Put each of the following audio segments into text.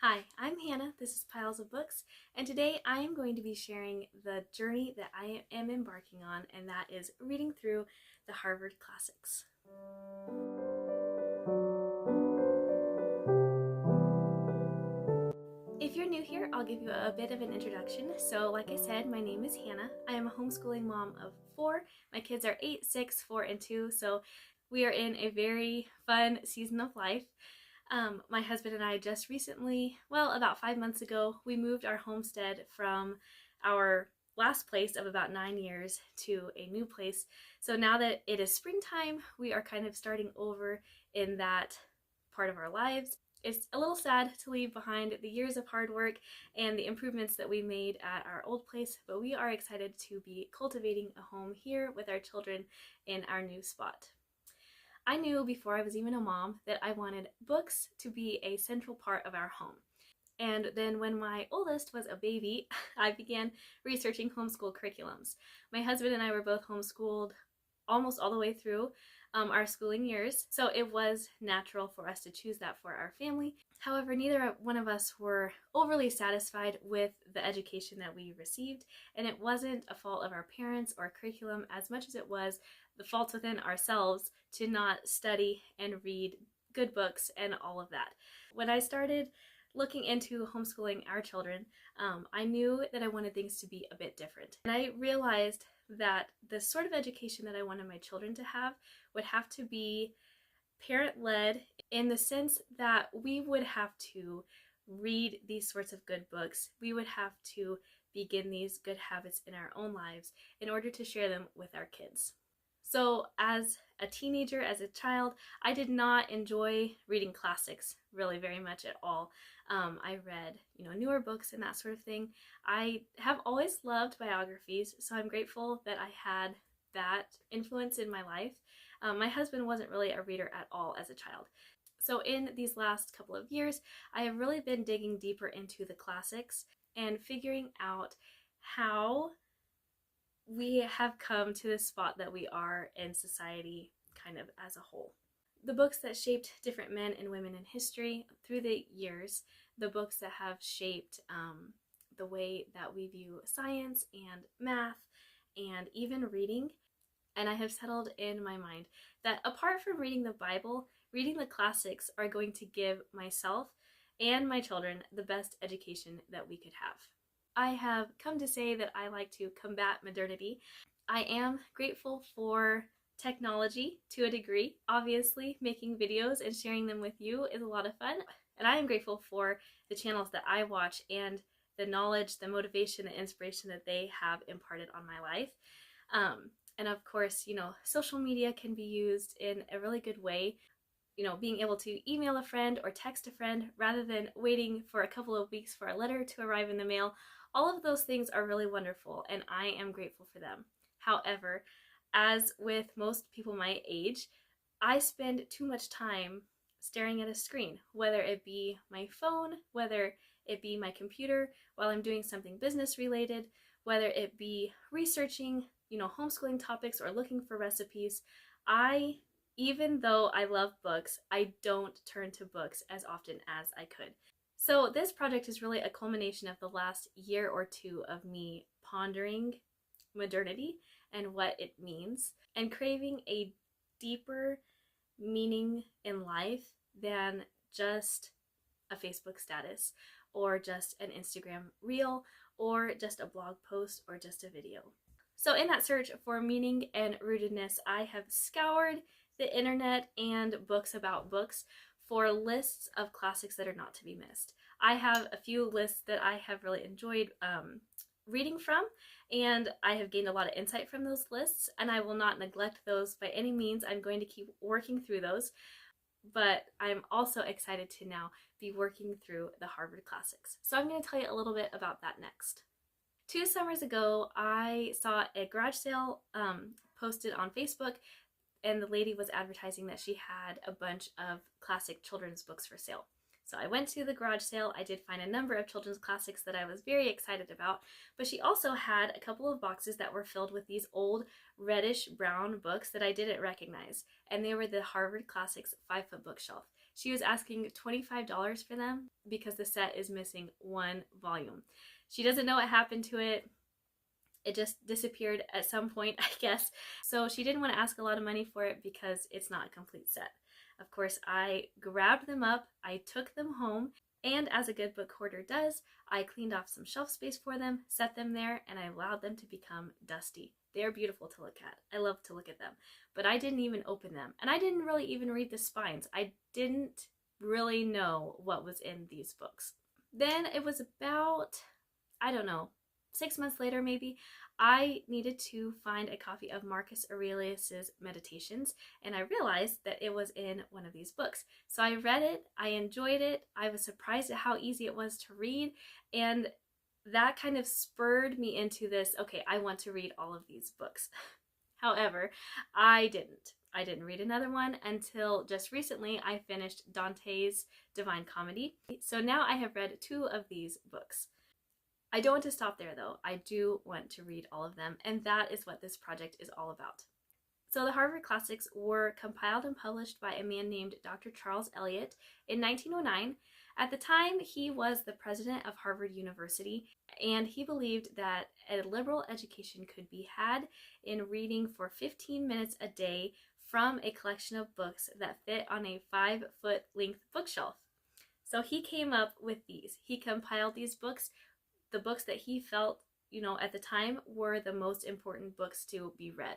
Hi, I'm Hannah. This is Piles of Books, and today I am going to be sharing the journey that I am embarking on, and that is reading through the Harvard classics. If you're new here, I'll give you a bit of an introduction. So, like I said, my name is Hannah. I am a homeschooling mom of 4. My kids are 8, 6, 4, and 2, so we are in a very fun season of life. My husband and I just recently, about 5 months ago, we moved our homestead from our last place of about 9 years to a new place. So now that it is springtime, we are kind of starting over in that part of our lives. It's a little sad to leave behind the years of hard work and the improvements that we made at our old place, but we are excited to be cultivating a home here with our children in our new spot. I knew before I was even a mom that I wanted books to be a central part of our home. And then when my oldest was a baby, I began researching homeschool curriculums. My husband and I were both homeschooled almost all the way through our schooling years, so it was natural for us to choose that for our family. However, neither one of us were overly satisfied with the education that we received, and it wasn't a fault of our parents or curriculum as much as it was the fault within ourselves to not study and read good books and all of that. When I started looking into homeschooling our children, I knew that I wanted things to be a bit different. And I realized that the sort of education that I wanted my children to have would have to be parent-led in the sense that we would have to read these sorts of good books. We would have to begin these good habits in our own lives in order to share them with our kids. So as a teenager, as a child, I did not enjoy reading classics really very much at all. I read, newer books and that sort of thing. I have always loved biographies, so I'm grateful that I had that influence in my life. My husband wasn't really a reader at all as a child. So in these last couple of years, I have really been digging deeper into the classics and figuring out how we have come to this spot that we are in society kind of as a whole. The books that shaped different men and women in history through the years, the books that have shaped the way that we view science and math and even reading. And I have settled in my mind that apart from reading the Bible, reading the classics are going to give myself and my children the best education that we could have. I have come to say that I like to combat modernity. I am grateful for technology to a degree. Obviously, making videos and sharing them with you is a lot of fun. And I am grateful for the channels that I watch and the knowledge, the motivation, the inspiration that they have imparted on my life. And of course, social media can be used in a really good way. Being able to email a friend or text a friend rather than waiting for a couple of weeks for a letter to arrive in the mail. All of those things are really wonderful, and I am grateful for them. However, as with most people my age, I spend too much time staring at a screen, whether it be my phone, whether it be my computer while I'm doing something business related, whether it be researching, homeschooling topics or looking for recipes. Even though I love books, I don't turn to books as often as I could. So this project is really a culmination of the last year or two of me pondering modernity and what it means and craving a deeper meaning in life than just a Facebook status or just an Instagram reel or just a blog post or just a video. So in that search for meaning and rootedness, I have scoured the internet and books about books for lists of classics that are not to be missed. I have a few lists that I have really enjoyed reading from, and I have gained a lot of insight from those lists, and I will not neglect those by any means. I'm going to keep working through those, but I'm also excited to now be working through the Harvard classics. So I'm going to tell you a little bit about that next. 2 summers ago, I saw a garage sale posted on Facebook, and the lady was advertising that she had a bunch of classic children's books for sale. So I went to the garage sale. I did find a number of children's classics that I was very excited about, but she also had a couple of boxes that were filled with these old reddish brown books that I didn't recognize, and they were the Harvard Classics 5-foot bookshelf. She was asking $25 for them because the set is missing one volume. She doesn't know what happened to it. It just disappeared at some point, I guess. So she didn't want to ask a lot of money for it because it's not a complete set. Of course, I grabbed them up, I took them home, and as a good book hoarder does, I cleaned off some shelf space for them, set them there, and I allowed them to become dusty. They're beautiful to look at. I love to look at them. But I didn't even open them. And I didn't really even read the spines. I didn't really know what was in these books. Then it was about, I don't know, 6 months later maybe, I needed to find a copy of Marcus Aurelius's Meditations, and I realized that it was in one of these books. So I read it, I enjoyed it, I was surprised at how easy it was to read, and that kind of spurred me into this, okay, I want to read all of these books. However, I didn't read another one until just recently I finished Dante's Divine Comedy. So now I have read 2 of these books. I don't want to stop there though. I do want to read all of them, and that is what this project is all about. So the Harvard Classics were compiled and published by a man named Dr. Charles Eliot in 1909. At the time, he was the president of Harvard University, and he believed that a liberal education could be had in reading for 15 minutes a day from a collection of books that fit on a 5-foot length bookshelf. So he came up with these. He compiled these books, the books that he felt, at the time were the most important books to be read.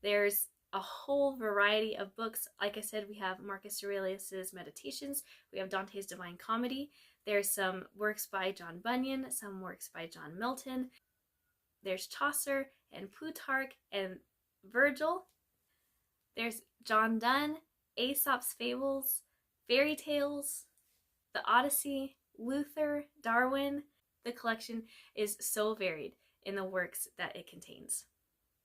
There's a whole variety of books. Like I said, we have Marcus Aurelius's Meditations, we have Dante's Divine Comedy, there's some works by John Bunyan, some works by John Milton, there's Chaucer and Plutarch and Virgil, there's John Donne, Aesop's Fables, fairy tales, the Odyssey, Luther, Darwin. The collection is so varied in the works that it contains.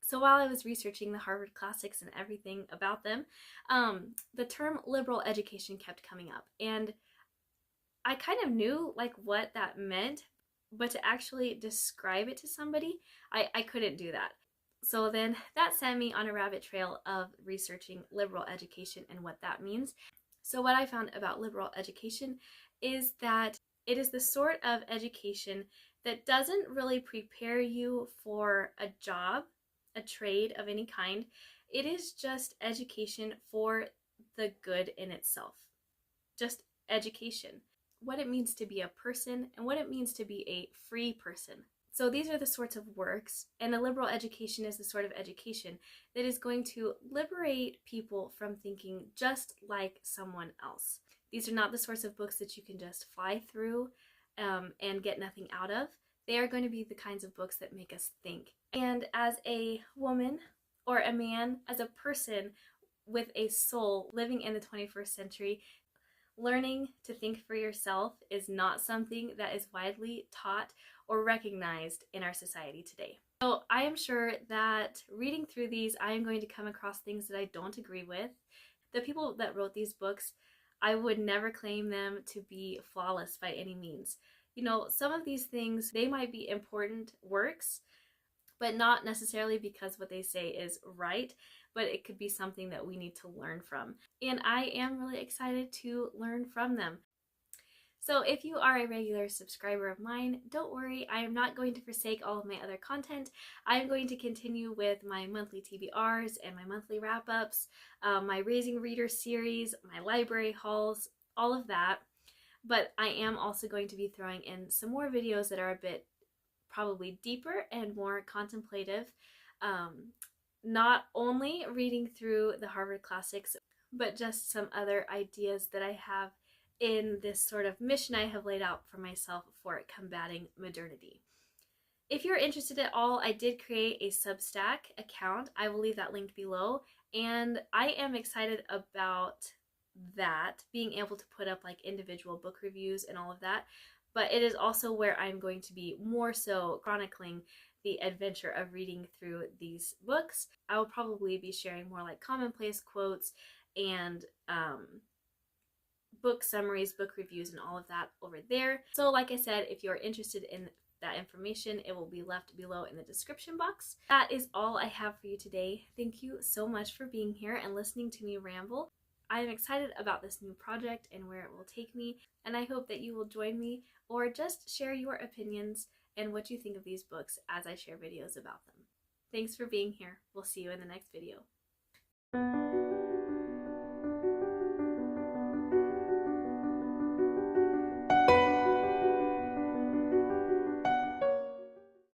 So while I was researching the Harvard Classics and everything about them, the term liberal education kept coming up. And I kind of knew what that meant, but to actually describe it to somebody, I couldn't do that. So then that sent me on a rabbit trail of researching liberal education and what that means. So what I found about liberal education is that it is the sort of education that doesn't really prepare you for a job, a trade of any kind. It is just education for the good in itself. Just education. What it means to be a person and what it means to be a free person. So these are the sorts of works, and a liberal education is the sort of education that is going to liberate people from thinking just like someone else. These are not the sorts of books that you can just fly through and get nothing out of. They are going to be the kinds of books that make us think. And as a woman or a man, as a person with a soul living in the 21st century, learning to think for yourself is not something that is widely taught or recognized in our society today. So I am sure that reading through these, I am going to come across things that I don't agree with. The people that wrote these books, I would never claim them to be flawless by any means. Some of these things, they might be important works, but not necessarily because what they say is right, but it could be something that we need to learn from. And I am really excited to learn from them. So if you are a regular subscriber of mine, don't worry, I am not going to forsake all of my other content. I am going to continue with my monthly TBRs and my monthly wrap-ups, my Raising Reader series, my library hauls, all of that. But I am also going to be throwing in some more videos that are a bit probably deeper and more contemplative. Not only reading through the Harvard Classics, but just some other ideas that I have in this sort of mission I have laid out for myself for combating modernity. If you're interested at all, I did create a Substack account. I will leave that link below, and I am excited about that, being able to put up individual book reviews and all of that, but it is also where I'm going to be more so chronicling the adventure of reading through these books. I will probably be sharing more commonplace quotes and book summaries, book reviews, and all of that over there. So like I said, if you're interested in that information, it will be left below in the description box. That is all I have for you today. Thank you so much for being here and listening to me ramble. I'm excited about this new project and where it will take me, and I hope that you will join me or just share your opinions and what you think of these books as I share videos about them. Thanks for being here. We'll see you in the next video.